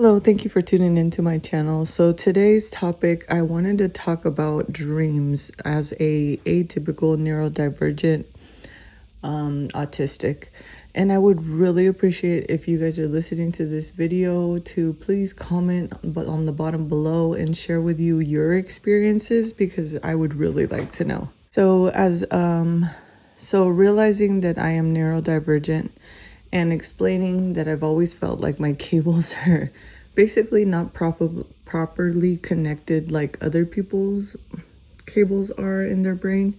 Hello, thank you for tuning into my channel. So today's topic, I wanted to talk about dreams as a atypical neurodivergent autistic. And I would really appreciate if you guys are listening to this video to please comment on the bottom below and share with you your experiences, because I would really like to know. So realizing that I am neurodivergent and explaining that I've always felt like my cables are basically not properly connected like other people's cables are in their brain.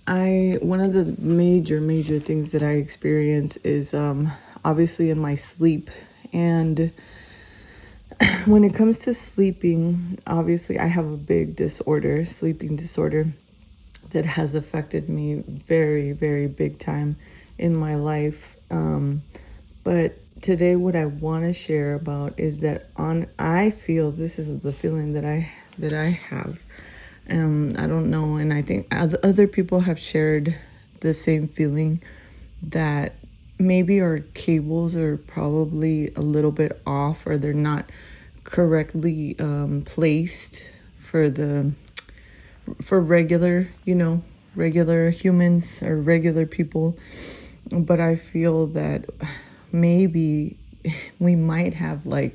One of the major things that I experience is obviously in my sleep. And when it comes to sleeping, obviously I have a big sleeping disorder that has affected me very, very big time in my life. But today what I want to share about is that I feel this is the feeling that I have. I don't know, and I think other people have shared the same feeling, that maybe our cables are probably a little bit off, or they're not correctly placed for regular, regular humans or regular people. But I feel that maybe we might have our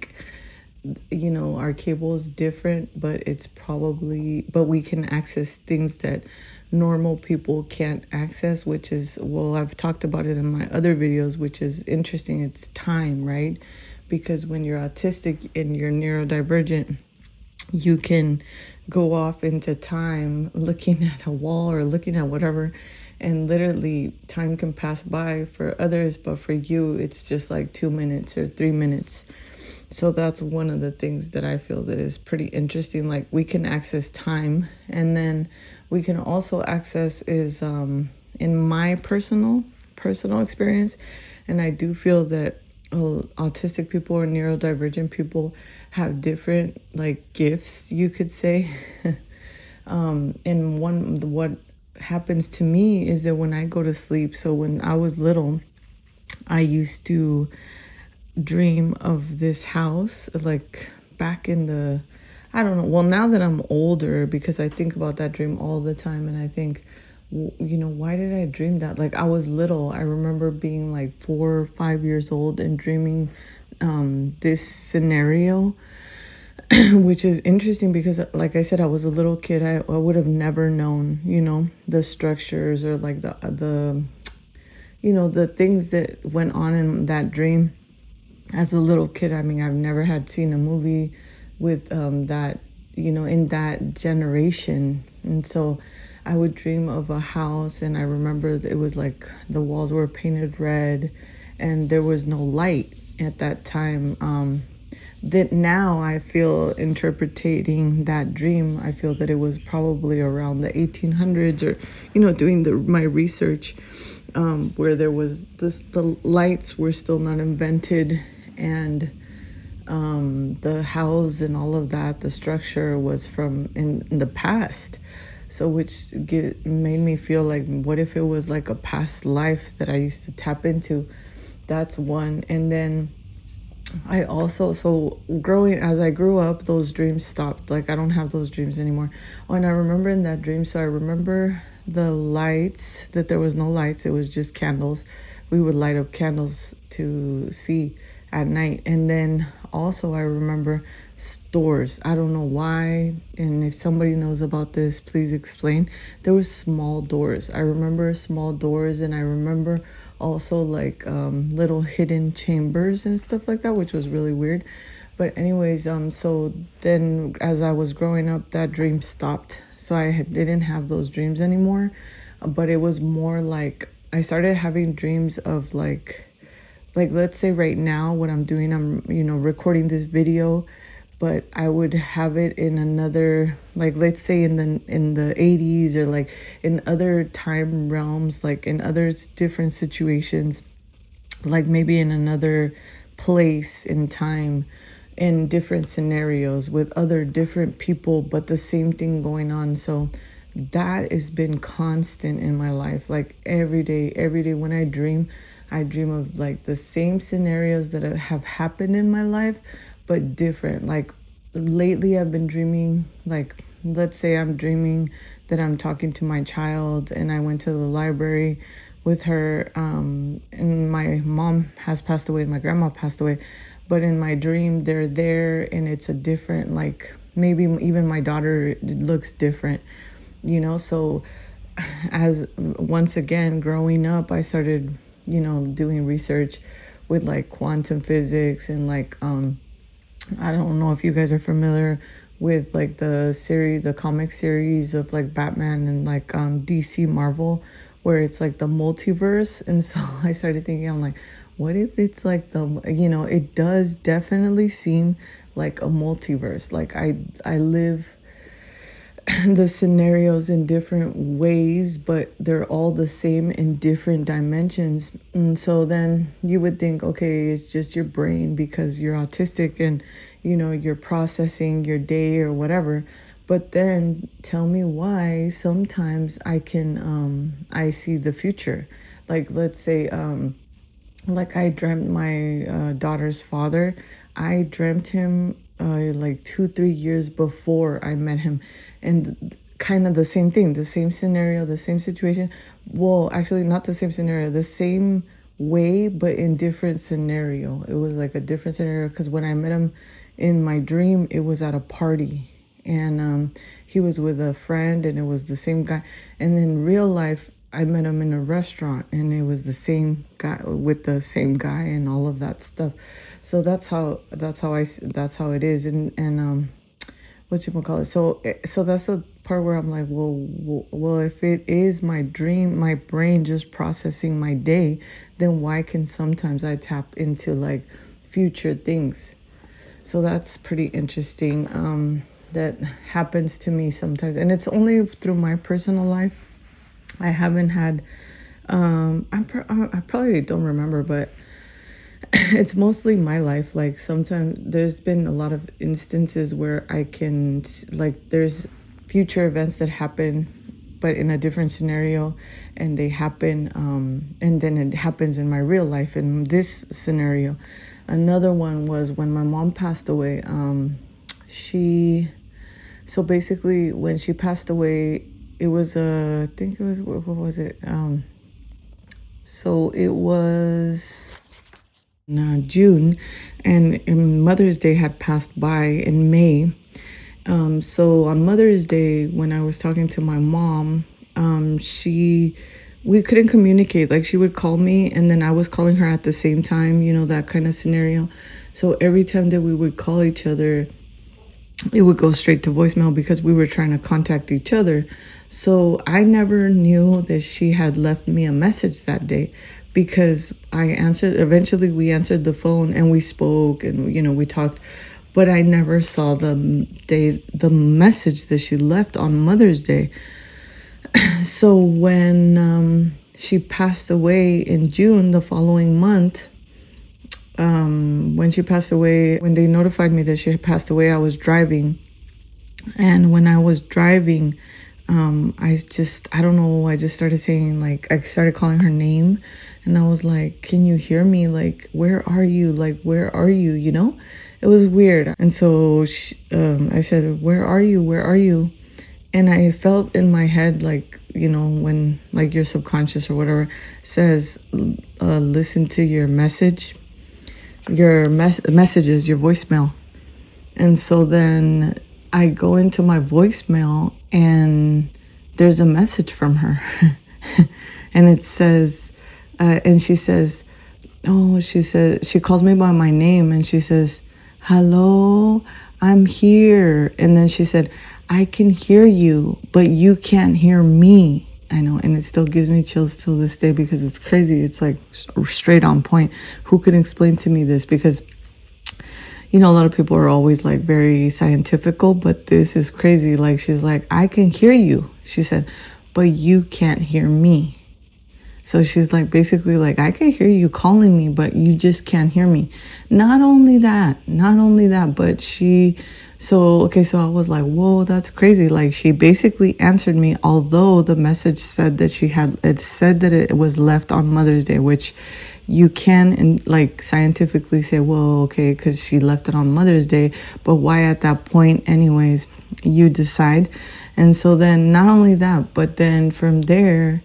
cable is different, but we can access things that normal people can't access, which is, well, I've talked about it in my other videos, which is interesting. It's time, right? Because when you're autistic and you're neurodivergent, you can go off into time looking at a wall or looking at whatever, and literally time can pass by for others, but for you it's just like 2 minutes or 3 minutes. So that's one of the things that I feel that is pretty interesting. Like, we can access time, and then we can also access is in my personal experience, and I do feel that autistic people or neurodivergent people have different gifts, you could say. And what happens to me is that when I go to sleep, so when I was little, I used to dream of this house, like back in the, I don't know, well, now that I'm older, because I think about that dream all the time, and I think, why did I dream that? Like, I was little, I remember being like 4 or 5 years old and dreaming this scenario, which is interesting because, like I said, I was a little kid. I would have never known, the structures or like the things that went on in that dream as a little kid. I mean, I've never had seen a movie with that, in that generation. And so I would dream of a house, and I remember it was like the walls were painted red and there was no light at that time. That now I feel, interpreting that dream, I feel that it was probably around the 1800s, or doing my research, where there was the lights were still not invented, and the house and all of that, the structure was from in the past. So which made me feel like, what if it was like a past life that I used to tap into? That's one. And then I also, as I grew up, those dreams stopped. Like, I don't have those dreams anymore. Oh, and I remember in that dream, so I remember the lights, that there was no lights, it was just candles. We would light up candles to see at night. And then also I remember doors. I don't know why, and if somebody knows about this, please explain. There were small doors. I remember small doors, and I remember also little hidden chambers and stuff like that, which was really weird. But anyways, so then as I was growing up, that dream stopped. So I didn't have those dreams anymore. But it was more like I started having dreams of like let's say right now what I'm doing, I'm recording this video, but I would have it in another, let's say in the 80s, or like in other time realms, like in other different situations, like maybe in another place in time, in different scenarios with other different people, but the same thing going on. So that has been constant in my life. Like every day when I dream of like the same scenarios that have happened in my life, but different. Like lately I've been dreaming, like let's say I'm dreaming that I'm talking to my child and I went to the library with her, and my mom has passed away and my grandma passed away, but in my dream they're there and it's a different, like maybe even my daughter looks different, so as once again growing up, I started doing research with like quantum physics and like I don't know if you guys are familiar with like the comic series of like Batman and like DC Marvel, where it's like the multiverse. And so I started thinking, I'm like, what if it's like it does definitely seem like a multiverse. Like I live the scenarios in different ways, but they're all the same in different dimensions. And so then you would think, okay, it's just your brain because you're autistic and you're processing your day or whatever. But then tell me why sometimes I see the future. Like let's say like I dreamt my daughter's father. I dreamt him like 2-3 years before I met him, and kind of the same thing, the same scenario, the same situation. Well, actually not the same scenario, the same way, but in different scenario. It was like a different scenario because when I met him in my dream, it was at a party, and he was with a friend and it was the same guy. And in real life I met him in a restaurant and it was the same guy with the same guy and all of that stuff. So that's how it is. And what you call it. So that's the part where I'm like, well, if it is my dream, my brain just processing my day, then why can sometimes I tap into like future things? So that's pretty interesting. That happens to me sometimes, and it's only through my personal life. I haven't had, I probably don't remember, but it's mostly my life. Like sometimes there's been a lot of instances where I can, like there's future events that happen, but in a different scenario, and they happen, and then it happens in my real life in this scenario. Another one was when my mom passed away. So basically when she passed away, it was I think it was, what was it? So it was June, and Mother's Day had passed by in May. So on Mother's Day, when I was talking to my mom, we couldn't communicate. Like she would call me and then I was calling her at the same time, that kind of scenario. So every time that we would call each other, it would go straight to voicemail because we were trying to contact each other. So I never knew that she had left me a message that day, because eventually we answered the phone and we spoke and, we talked, but I never saw the message that she left on Mother's Day. So when she passed away in June, the following month, when she passed away, when they notified me that she had passed away, I was driving. And when I was driving, I don't know, I just started saying, like, I started calling her name. And I was like, can you hear me? Like, where are you? Like, where are you? It was weird. And so I said, where are you? Where are you? And I felt in my head, like, when like your subconscious or whatever says, listen to your messages, your voicemail. And so then I go into my voicemail and there's a message from her. And it says, and she says, she calls me by my name and she says, hello, I'm here. And then she said, I can hear you, but you can't hear me. I know, and it still gives me chills till this day because it's crazy. It's like straight on point. Who could explain to me this? Because, a lot of people are always like very scientifical, but this is crazy. Like, she's like, I can hear you, she said, but you can't hear me. So she's like, basically like, I can hear you calling me, but you just can't hear me. Not only that, but so I was like, whoa, that's crazy. Like, she basically answered me, although the message said that it said that it was left on Mother's Day, which, you can and like scientifically say, well, okay, because she left it on Mother's Day, but why at that point anyways? You decide. And so then not only that, but then from there,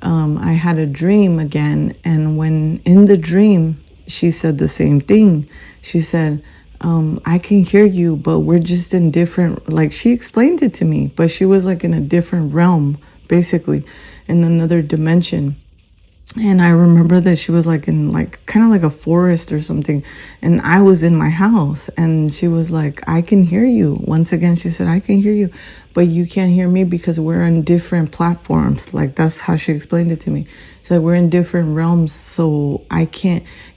I had a dream again. And when in the dream, she said the same thing. She said, I can hear you, but we're just in different, like she explained it to me, but she was like in a different realm, basically in another dimension. And I remember that she was like in like kind of like a forest or something. And I was in my house and she was like, I can hear you. Once again, she said, I can hear you, but you can't hear me because we're on different platforms. Like that's how she explained it to me. So we're in different realms. So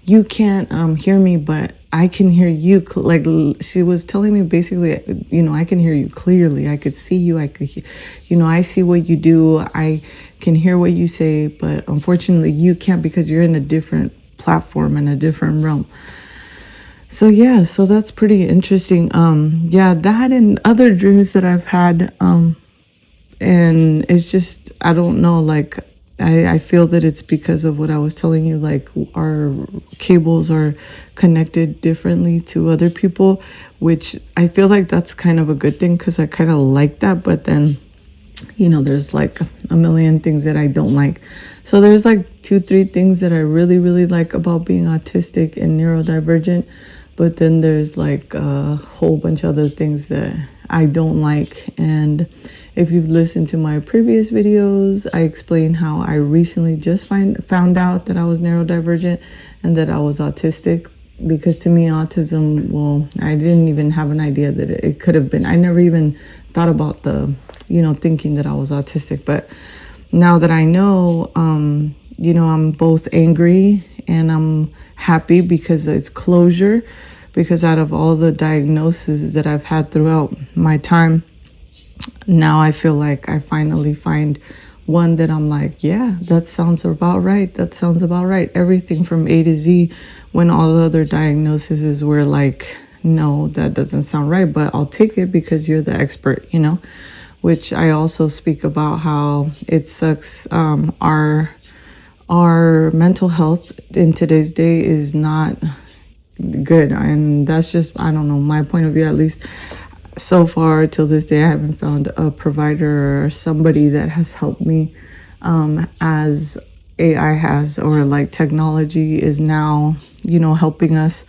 you can't hear me, but I can hear you. Like she was telling me basically, I can hear you clearly. I could see you. I could, I see what you do. I can hear what you say, but unfortunately you can't because you're in a different platform and a different realm. So yeah, so that's pretty interesting. Yeah, that and other dreams that I've had. And it's just, I don't know, like I feel that it's because of what I was telling you, like our cables are connected differently to other people, which I feel like that's kind of a good thing because I kind of like that. But then, there's like a million things that I don't like. So there's like 2-3 things that I really, really like about being autistic and neurodivergent. But then there's like a whole bunch of other things that I don't like. And if you've listened to my previous videos, I explained how I recently just found out that I was neurodivergent and that I was autistic. Because to me, autism, well, I didn't even have an idea that it could have been. I never even thought about thinking that I was autistic. But now that I know, I'm both angry and I'm happy because it's closure. Because out of all the diagnoses that I've had throughout my time, now I feel like I finally find one that I'm like, yeah, that sounds about right. That sounds about right. Everything from A to Z, when all the other diagnoses were like, no, that doesn't sound right, but I'll take it because you're the expert, which I also speak about how it sucks. Our mental health in today's day is not good. And that's just, I don't know, my point of view, at least so far till this day. I haven't found a provider or somebody that has helped me as AI has, or like technology is now, helping us.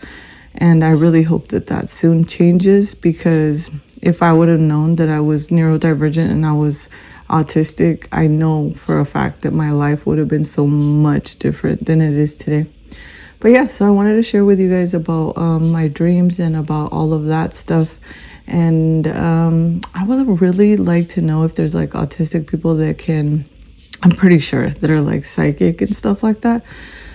And I really hope that soon changes, because if I would have known that I was neurodivergent and I was autistic, I know for a fact that my life would have been so much different than it is today. But yeah, so I wanted to share with you guys about my dreams and about all of that stuff. And I would really like to know if there's like autistic people that I'm pretty sure that are like psychic and stuff like that.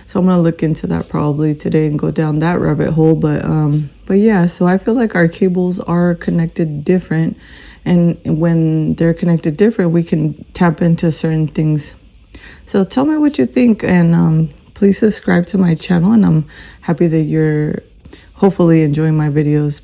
So I'm gonna look into that probably today and go down that rabbit hole. But yeah, so I feel like our cables are connected different, and when they're connected different, we can tap into certain things. So tell me what you think, and please subscribe to my channel, and I'm happy that you're hopefully enjoying my videos.